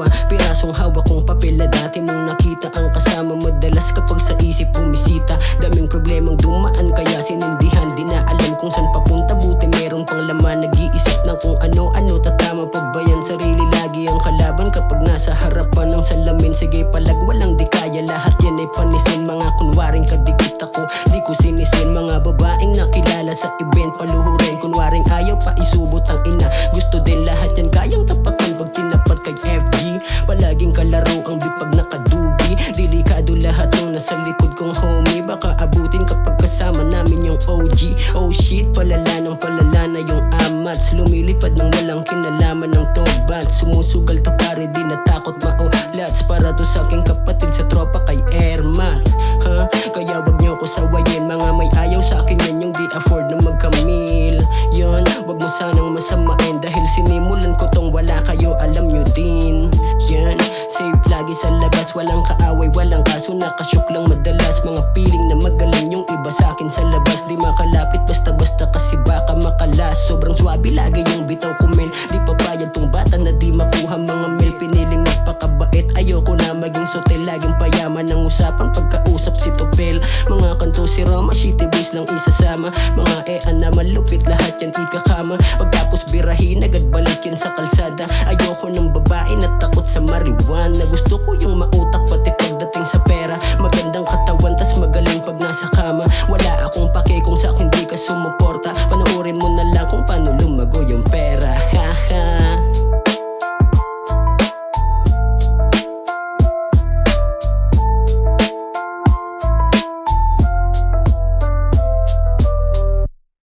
halimbawa, pirasong hawak kong papel na dati mong nakita. Ang kasama madalas kapag sa isip bumisita. Daming problemang dumaan kaya sinindihan. Di na alam kung saan papunta, buti meron pang laman. Nag-iisip ng kung ano-ano, tatama pa ba yan? Sarili lagi ang kalaban kapag nasa harapan ng salamin. Sige palag, walang di kaya, lahat yan ay panisin. Mga kunwaring kadikit ako, di ko sinisin. Mga babaeng nakilala sa event, paluhurin. Kunwaring ayaw pa isubot ang ina, gusto din lahat yan kayang tapatan. Pag tinapat kay FG, palaging kalaro ang bipag nakadubi. Delikado lahat ng nasa likod kong homie, baka abutin kapag kasama namin yung OG. Oh shit, palala na yung amats. Lumilipad ng walang kinalaman ng tobat. Sumusugal to pare, di natakot maulats. Para to sa aking kapatid sa tropa kay Ermat, ha? Kaya wag nyo ko sawayin, mga may ayaw sa akin yan yung di afford na magkamil. Yun, wag mo sanang masamain, dahil sinimulan ko tong wala kayo, alam nyo din. Yan, safe lagi sa labas, walang kaaway, walang kaso, nakashook lang madalas. Mga feeling na magaling yung iba sa akin sa labas. Di makalapit basta-basta kasi baka makalas. Sobrang swabe lagi